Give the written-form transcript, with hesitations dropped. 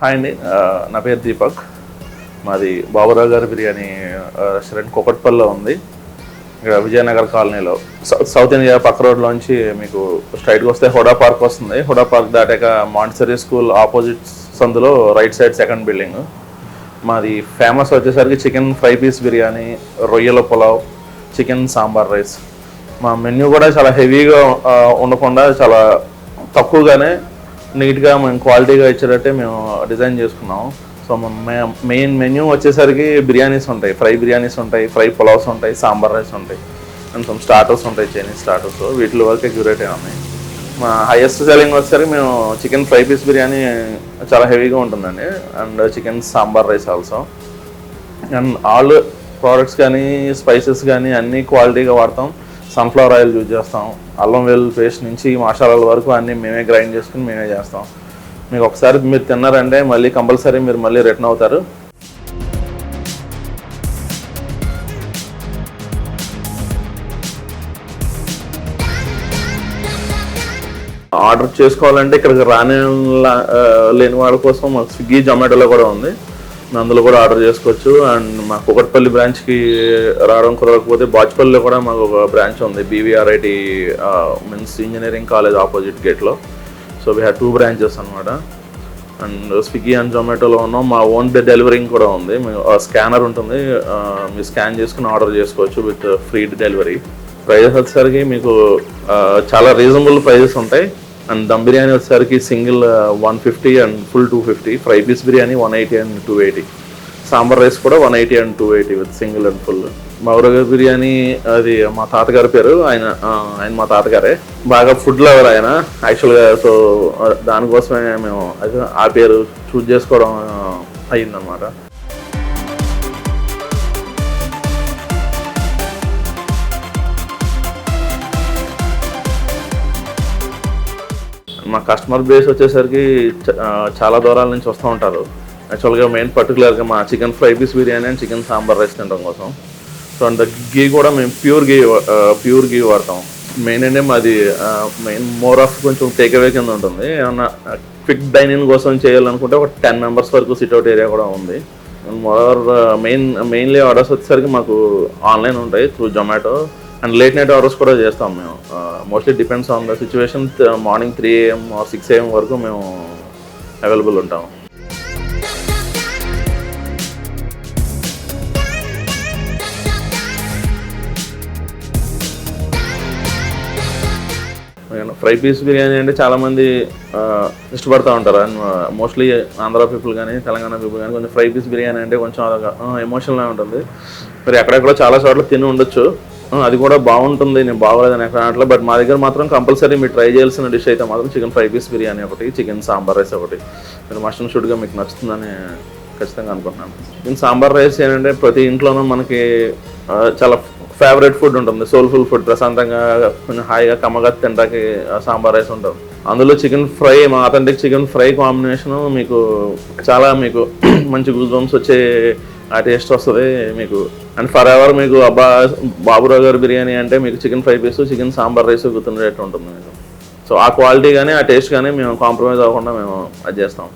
Hi అండి, నా పేరు దీపక్. మాది బాబురావు గారి బిర్యానీ రెస్టారెంట్ కుకట్పల్లిలో ఉంది. ఇక్కడ విజయనగర్ కాలనీలో సౌత్ ఇండియా పక్క రోడ్లోంచి మీకు స్ట్రైట్గా వస్తే హుడా పార్క్ వస్తుంది. హుడా పార్క్ దాటాక మాంటిసరీ స్కూల్ ఆపోజిట్ సందులో రైట్ సైడ్ సెకండ్ బిల్డింగ్. మాది ఫేమస్ వచ్చేసరికి చికెన్ ఫ్రై పీస్ బిర్యానీ, రొయ్యల పులావ్, చికెన్ సాంబార్ రైస్. మా మెన్యూ కూడా చాలా హెవీగా ఉండకుండా చాలా తక్కువగానే నీట్గా మేము క్వాలిటీగా ఇచ్చేటట్టే మేము డిజైన్ చేసుకున్నాము. సో మెయిన్ మెన్యూ వచ్చేసరికి బిర్యానీస్ ఉంటాయి, ఫ్రై బిర్యానీస్ ఉంటాయి, ఫ్రై పులావ్స్ ఉంటాయి, సాంబార్ రైస్ ఉంటాయి, అండ్ సమ్ స్టార్టర్స్ ఉంటాయి, చైనీస్ స్టార్టర్స్. వీటి వరకే క్యూరేట్ ఉన్నాయి. మా హైయెస్ట్ సెల్లింగ్ వచ్చేసరికి మేము చికెన్ ఫ్రై పీస్ బిర్యానీ చాలా హెవీగా ఉంటుందండి, and chicken sambar rice also. And all products కానీ స్పైసెస్ కానీ అన్నీ క్వాలిటీగా వాడతాం. సన్ఫ్లవర్ ఆయిల్ యూజ్ చేస్తాం. అల్లం వెల్లుల్లి పేస్ట్ నుంచి మసాలాల వరకు అన్నీ మేమే గ్రైండ్ చేసుకుని మేమే చేస్తాం. మీకు ఒకసారి మీరు తిన్నారంటే మళ్ళీ కంపల్సరీ మీరు మళ్ళీ రిటర్న్ అవుతారు. ఆర్డర్ చేసుకోవాలంటే ఇక్కడికి లేని వాళ్ళ కోసం మాకు స్విగ్గీ, జొమాటోలో కూడా ఉంది. అందులో కూడా ఆర్డర్ చేసుకోవచ్చు. అండ్ మా కుకట్పల్లి బ్రాంచ్కి రావడం కుదరకపోతే బాచ్పల్లిలో కూడా మాకు ఒక బ్రాంచ్ ఉంది, BVRIT means engineering college opposite గేట్లో. సో వీ హ్యావ్ 2 బ్రాంచెస్ అనమాట. అండ్ స్విగ్గీ అండ్ జొమాటోలో ఉన్నాం. మా ఓన్ డెలివరింగ్ కూడా ఉంది. స్కానర్ ఉంటుంది, మీరు స్కాన్ చేసుకుని ఆర్డర్ చేసుకోవచ్చు విత్ ఫ్రీ డెలివరీ. ప్రైజెస్ వచ్చేసరికి మీకు చాలా రీజనబుల్ ప్రైజెస్ ఉంటాయి. అండ్ దమ్ బిర్యానీ వచ్చేసరికి single 150 and full 250. Fry piece biryani 180 and 280. Sambar rice కూడా 180 and 280 with single and full. Baburao biryani అది మా తాతగారి పేరు. ఆయన మా తాతగారే బాగా ఫుడ్ లవర్ ఆయన యాక్చువల్గా. సో దానికోసమే మేము ఆ పేరు చూజ్ చేసుకోవడం అయ్యిందనమాట. మా కస్టమర్ బేస్ వచ్చేసరికి చాలా దూరాల నుంచి వస్తూ ఉంటారు. యాక్చువల్గా మెయిన్ పర్టికులర్గా మా chicken fry piece biryani and chicken sambar rice తినడం కోసం. సో అండ్ గీ కూడా మేము ప్యూర్ గీ వాడతాం. మెయిన్ అంటే మాది మోర్ ఆఫ్ కొంచెం టేక్ అవే కింద ఉంటుంది. ఏమన్నా క్విక్ డైనింగ్ కోసం చేయాలనుకుంటే ఒక 10 మెంబర్స్ వరకు సిట్అవుట్ ఏరియా కూడా ఉంది. మెయిన్లీ ఆర్డర్స్ వచ్చేసరికి మాకు ఆన్లైన్ ఉంటాయి through Zomato. And late night orders కూడా చేస్తాం మేము. Mostly depends on the situation. Morning 3 AM or 6 AM వరకు మేము అవైలబుల్ ఉంటాం. ఫ్రై పీస్ బిర్యానీ అంటే చాలామంది ఇష్టపడుతూ ఉంటారు. అండ్ మోస్ట్లీ ఆంధ్ర పీపుల్ కానీ తెలంగాణ పీపుల్ కానీ కొంచెం ఫ్రై పీస్ బిర్యానీ అంటే కొంచెం ఎమోషనల్గా ఉంటుంది. మరి ఎక్కడెక్కడో చాలా చోట్ల తిని ఉండొచ్చు, అది కూడా బాగుంటుంది, నేను బాగోలేదని ఎక్కడ అనట్లేదు. బట్ మా దగ్గర మాత్రం కంపల్సరీ మీరు ట్రై చేయాల్సిన డిష్ అయితే మాత్రం చికెన్ ఫ్రై పీస్ బిర్యానీ ఒకటి, చికెన్ సాంబార్ రైస్ ఒకటి. మీరు మస్ట్ షుడ్గా మీకు నచ్చుతుందని ఖచ్చితంగా అనుకుంటున్నాను. చికెన్ సాంబార్ రైస్ ఏంటంటే ప్రతి ఇంట్లోనూ మనకి చాలా ఫేవరెట్ ఫుడ్ ఉంటుంది, సోల్ఫుల్ ఫుడ్. ప్రశాంతంగా కొంచెం హాయిగా కమ్మగా తినడానికి సాంబార్ రైస్ ఉంటుంది. అందులో చికెన్ ఫ్రై, మా అథెంటిక్ చికెన్ ఫ్రై కాంబినేషను మీకు మంచి గూస్ బంప్స్ వచ్చే ఆ టేస్ట్ వస్తుంది మీకు. అండ్ ఫర్ ఎవర్ మీకు బాబురావు గారి బిర్యానీ అంటే మీకు chicken fry piece, chicken sambar rice గుర్తుండేట్టు ఉంటుంది మీకు. సో ఆ క్వాలిటీ కానీ ఆ టేస్ట్ కానీ మేము కాంప్రమైజ్ అవ్వకుండా మేము అది చేస్తాం.